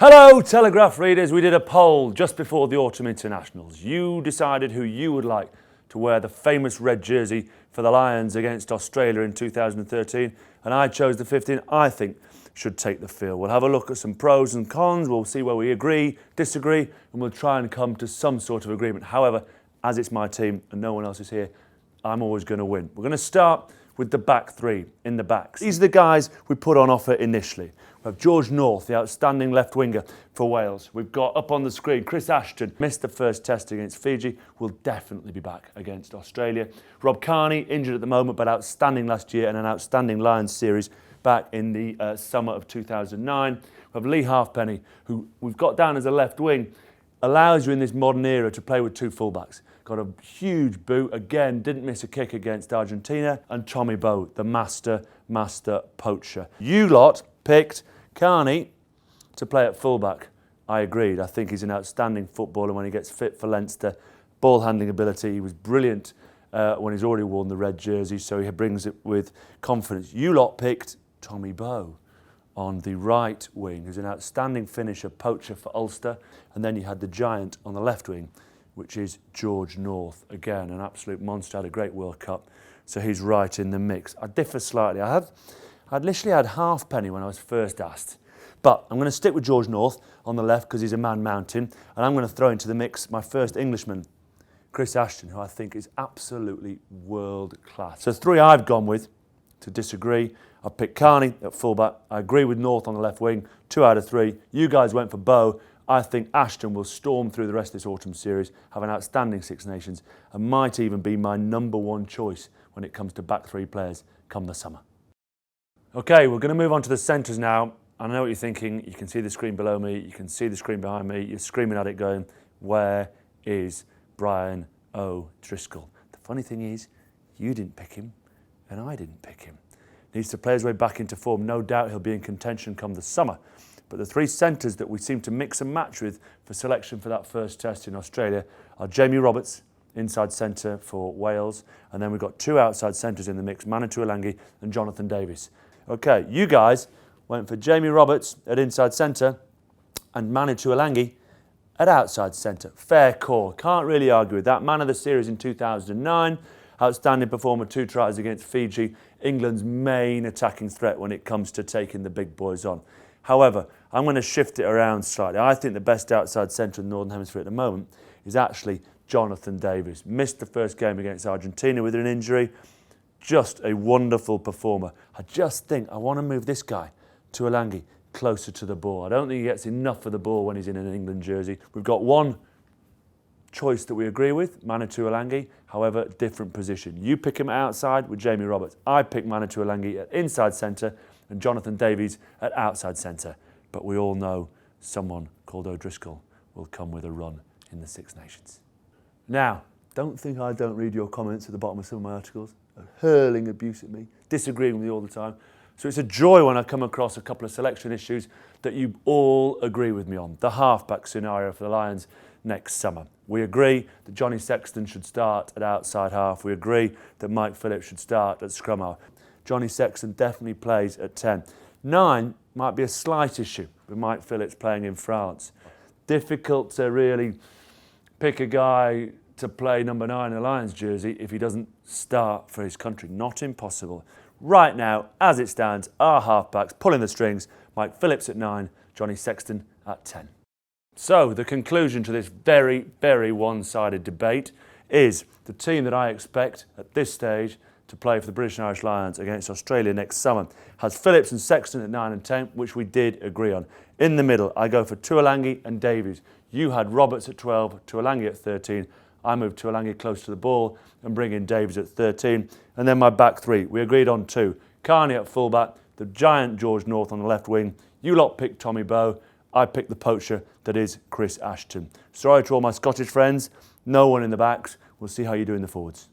Hello Telegraph readers, we did a poll just before the autumn internationals. You decided who you would like to wear the famous red jersey for the Lions against Australia in 2013, and I chose the 15 I think should take the field. We'll have a look at some pros and cons, we'll see where we agree, disagree, and we'll try and come to some sort of agreement. However, as it's my team and no one else is here, I'm always going to win. We're going to start with the back three in the backs. These are the guys we put on offer initially. We have George North, the outstanding left winger for Wales. We've got up on the screen Chris Ashton, missed the first test against Fiji, will definitely be back against Australia. Rob Kearney, injured at the moment, but outstanding last year and an outstanding Lions series back in the summer of 2009. We have Lee Halfpenny, who we've got down as a left wing, allows you in this modern era to play with two fullbacks. Got a huge boot, again, didn't miss a kick against Argentina. And Tommy Bowe, the master poacher. You lot picked Kearney to play at fullback. I agreed. I think he's an outstanding footballer when he gets fit for Leinster. Ball handling ability, he was brilliant when he's already worn the red jersey, so he brings it with confidence. You lot picked Tommy Bowe on the right wing, who's an outstanding finisher, poacher for Ulster. And then you had the giant on the left wing, which is George North. Again, an absolute monster, had a great World Cup, so he's right in the mix. I differ slightly. I'd literally had Halfpenny when I was first asked, but I'm going to stick with George North on the left because he's a man mountain, and I'm going to throw into the mix my first Englishman, Chris Ashton, who I think is absolutely world class. So three I've gone with. To disagree, I picked Kearney at fullback. I agree with North on the left wing, 2 out of 3. You guys went for Bowe. I think Ashton will storm through the rest of this autumn series, have an outstanding Six Nations, and might even be my #1 choice when it comes to back three players come the summer. Okay, we're going to move on to the centres now. I know what you're thinking. You can see the screen below me. You can see the screen behind me. You're screaming at it going, where is Brian O'Driscoll? The funny thing is, you didn't pick him and I didn't pick him. Needs to play his way back into form. No doubt he'll be in contention come the summer. But the three centres that we seem to mix and match with for selection for that first test in Australia are Jamie Roberts, inside centre for Wales, and then we've got 2 outside centres in the mix, Manitou Alangi and Jonathan Davies. Okay, you guys went for Jamie Roberts at inside centre and Manitou Alangi at outside centre. Fair call, can't really argue with that. Man of the series in 2009, outstanding performer, 2 tries against Fiji, England's main attacking threat when it comes to taking the big boys on. However, I'm going to shift it around slightly. I think the best outside centre in the Northern Hemisphere at the moment is actually Jonathan Davies. Missed the first game against Argentina with an injury. Just a wonderful performer. I just think I want to move this guy to Alangi closer to the ball. I don't think he gets enough of the ball when he's in an England jersey. We've got one choice that we agree with, Manitou Alangi, however, different position. You pick him outside with Jamie Roberts. I pick Manitou Alangi at inside centre and Jonathan Davies at outside centre. But we all know someone called O'Driscoll will come with a run in the Six Nations. Now, don't think I don't read your comments at the bottom of some of my articles, hurling abuse at me, disagreeing with me all the time. So it's a joy when I come across a couple of selection issues that you all agree with me on. The halfback scenario for the Lions next summer. We agree that Johnny Sexton should start at outside half. We agree that Mike Phillips should start at scrum half. Johnny Sexton definitely plays at 10. 9 might be a slight issue with Mike Phillips playing in France. Difficult to really pick a guy to play number 9 in a Lions jersey if he doesn't start for his country. Not impossible. Right now, as it stands, our halfbacks pulling the strings, Mike Phillips at 9, Johnny Sexton at 10. So the conclusion to this very, very one-sided debate is the team that I expect at this stage to play for the British and Irish Lions against Australia next summer has Phillips and Sexton at 9 and 10, which we did agree on. In the middle, I go for Tuolangi and Davies. You had Roberts at 12, Tuolangi at 13. I moved Tuolangi close to the ball and bring in Davies at 13. And then my back three, we agreed on 2. Kearney at fullback, the giant George North on the left wing. You lot picked Tommy Bowe. I picked the poacher that is Chris Ashton. Sorry to all my Scottish friends, no one in the backs. We'll see how you do in the forwards.